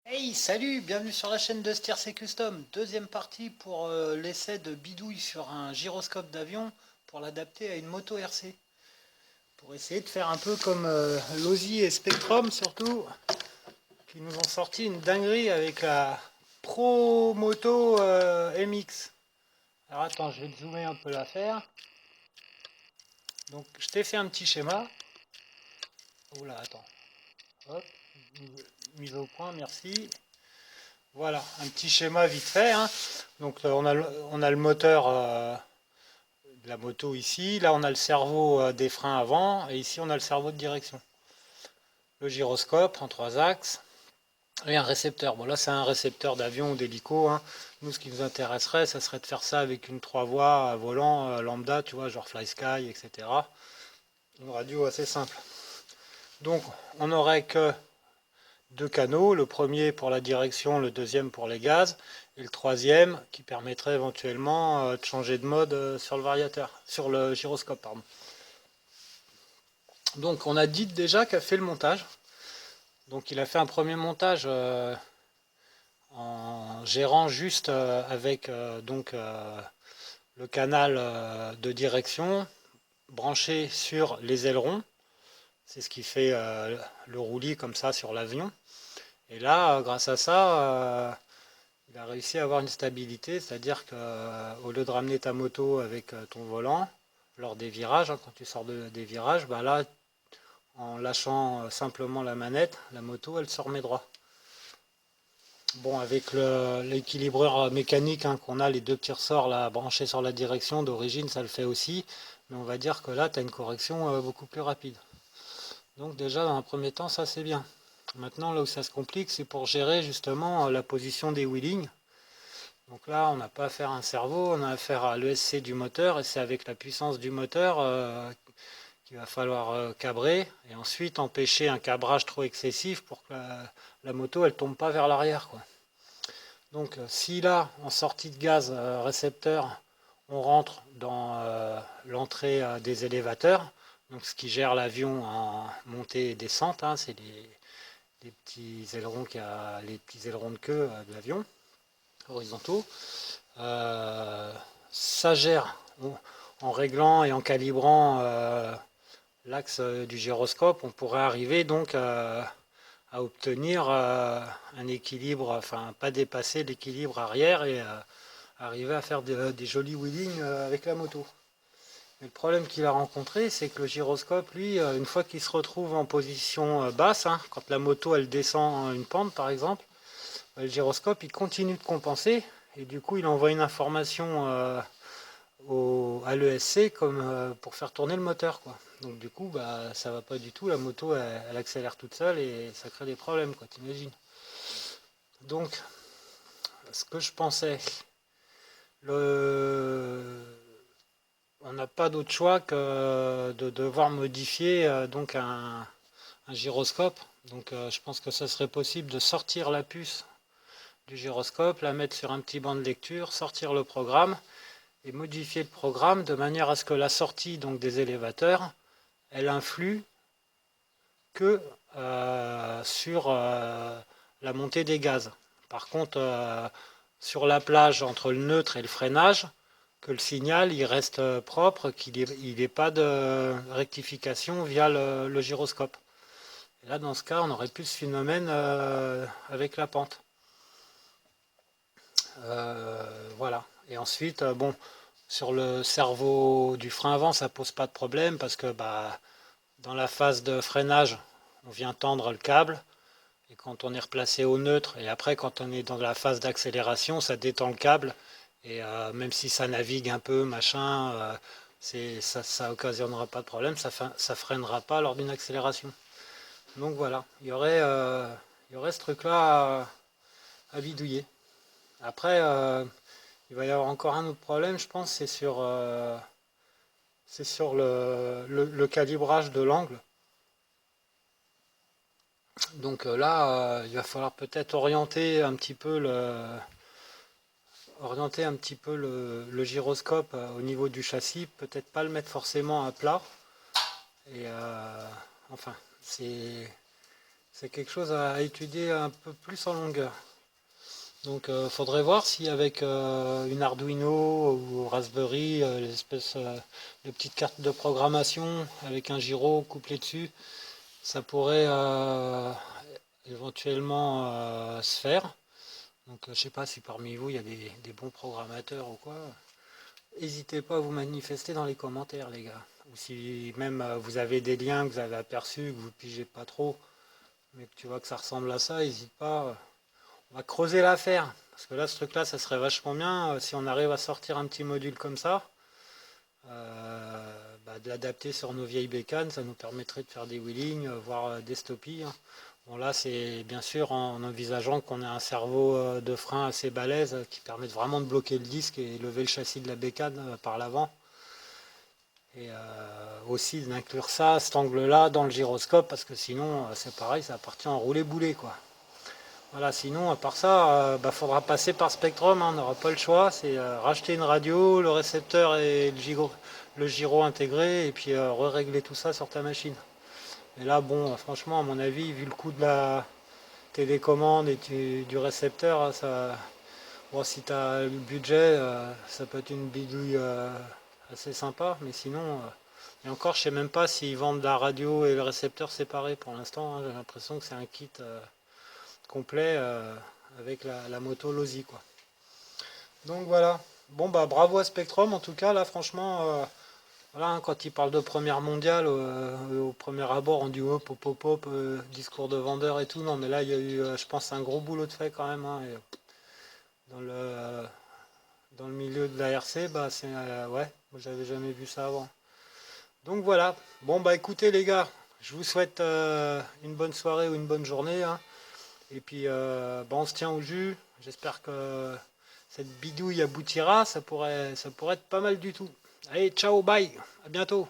Hey, salut, bienvenue sur la chaîne de Stiercé Custom. Deuxième partie pour l'essai de bidouille sur un gyroscope d'avion pour l'adapter à une moto RC. Pour essayer de faire un peu comme Losi et Spectrum surtout, qui nous ont sorti une dinguerie avec la Pro Moto MX. Alors attends, je vais te zoomer un peu l'affaire. Donc je t'ai fait un petit schéma. Oula, attends. Hop, mise au point, merci. Voilà, un petit schéma vite fait, hein. Donc on a le moteur de la moto ici. Là, on a le cerveau des freins avant. Et ici, on a le cerveau de direction. Le gyroscope en trois axes. Et un récepteur. Bon, là, c'est un récepteur d'avion ou d'hélico, hein. Nous, ce qui nous intéresserait, ça serait de faire ça avec une trois voies à volant lambda, tu vois, genre FlySky, etc. Une radio assez simple. Donc, on n'aurait que deux canaux, le premier pour la direction, le deuxième pour les gaz, et le troisième qui permettrait éventuellement de changer de mode sur le variateur, sur le gyroscope, pardon. Donc on a dit déjà qu'a fait le montage. Donc il a fait un premier montage en gérant juste avec le canal de direction branché sur les ailerons. C'est ce qui fait le roulis comme ça sur l'avion. Et là, grâce à ça, il a réussi à avoir une stabilité, c'est-à-dire qu'au lieu de ramener ta moto avec ton volant, lors des virages, hein, quand tu sors des virages, bah là, en lâchant simplement la manette, la moto, elle se remet droit. Bon, avec l'équilibreur mécanique hein, qu'on a, les deux petits ressorts là, branchés sur la direction, d'origine, ça le fait aussi. Mais on va dire que là, tu as une correction beaucoup plus rapide. Donc déjà, dans un premier temps, ça c'est bien. Maintenant, là où ça se complique, c'est pour gérer justement la position des wheelings. Donc là, on n'a pas affaire à un cerveau, on a affaire à l'ESC du moteur, et c'est avec la puissance du moteur qu'il va falloir cabrer, et ensuite empêcher un cabrage trop excessif pour que la moto elle tombe pas vers l'arrière, quoi. Donc si là, en sortie de gaz récepteur, on rentre dans l'entrée des élévateurs, donc ce qui gère l'avion en montée et descente, hein, c'est les petits ailerons les petits ailerons de queue de l'avion, horizontaux. Ça gère en réglant et en calibrant l'axe du gyroscope, on pourrait arriver donc à obtenir un équilibre, enfin pas dépasser l'équilibre arrière et arriver à faire des jolis wheelings avec la moto. Mais le problème qu'il a rencontré, c'est que le gyroscope, lui, une fois qu'il se retrouve en position basse, hein, quand la moto elle descend une pente par exemple, le gyroscope il continue de compenser et du coup il envoie une information à l'ESC comme pour faire tourner le moteur, quoi. Donc du coup bah ça va pas du tout, la moto elle accélère toute seule et ça crée des problèmes, quoi, t'imagines. Donc ce que je pensais, on n'a pas d'autre choix que de devoir modifier donc un gyroscope. Donc je pense que ça serait possible de sortir la puce du gyroscope, la mettre sur un petit banc de lecture, sortir le programme et modifier le programme de manière à ce que la sortie donc des élévateurs, elle influe que sur la montée des gaz. Par contre, sur la plage entre le neutre et le freinage, que le signal il reste propre, qu'il n'ait pas de rectification via le gyroscope. Et là, dans ce cas, on aurait plus ce phénomène avec la pente. Voilà. Et ensuite, bon, sur le cerveau du frein avant, ça pose pas de problème parce que bah, dans la phase de freinage, on vient tendre le câble. Et quand on est replacé au neutre, et après quand on est dans la phase d'accélération, ça détend le câble. Et même si ça navigue un peu, machin, ça occasionnera pas de problème, ça freinera pas lors d'une accélération. Donc voilà, il y aurait ce truc-là à bidouiller. Après, il va y avoir encore un autre problème, je pense, c'est sur le calibrage de l'angle. Donc là, il va falloir peut-être orienter un petit peu le gyroscope au niveau du châssis, peut-être pas le mettre forcément à plat. Et enfin, c'est quelque chose à étudier un peu plus en longueur. Donc faudrait voir si avec une Arduino ou Raspberry, l'espèce de petite carte de programmation avec un gyro couplé dessus, ça pourrait éventuellement se faire. Donc je sais pas si parmi vous il y a des bons programmateurs ou quoi. N'hésitez pas à vous manifester dans les commentaires les gars. Ou si même vous avez des liens que vous avez aperçus, que vous pigez pas trop, mais que tu vois que ça ressemble à ça, n'hésite pas. On va creuser l'affaire. Parce que là, ce truc-là, ça serait vachement bien si on arrive à sortir un petit module comme ça, de l'adapter sur nos vieilles bécanes, ça nous permettrait de faire des wheelings, voire des stoppies, hein. Bon, là, c'est bien sûr en envisageant qu'on ait un cerveau de frein assez balèze qui permette vraiment de bloquer le disque et lever le châssis de la bécane par l'avant. Et aussi d'inclure ça, cet angle-là, dans le gyroscope, parce que sinon, c'est pareil, ça partit en roulé-boulé, quoi. Voilà, sinon, à part ça, faudra passer par Spectrum, hein, on n'aura pas le choix. C'est racheter une radio, le récepteur et le gyro intégré, et puis régler tout ça sur ta machine. Et là, bon, franchement, à mon avis, vu le coût de la télécommande et du récepteur, hein, bon, si tu as le budget, ça peut être une bidouille assez sympa, mais sinon, et encore, je sais même pas s'ils vendent la radio et le récepteur séparés pour l'instant, hein. J'ai l'impression que c'est un kit complet avec la moto Losi, quoi. Donc voilà. Bon bah bravo à Spectrum en tout cas là franchement voilà, hein, quand il parle de première mondiale au premier abord on dit hop hop hop hop discours de vendeur et tout, non mais là il y a eu je pense un gros boulot de fait quand même, hein, et dans le milieu de la RC c'est ouais, moi j'avais jamais vu ça avant. Donc voilà. Bon bah écoutez les gars, je vous souhaite une bonne soirée ou une bonne journée, hein. Et puis, on se tient au jus. J'espère que cette bidouille aboutira. Ça pourrait être pas mal du tout. Allez, ciao, bye. À bientôt.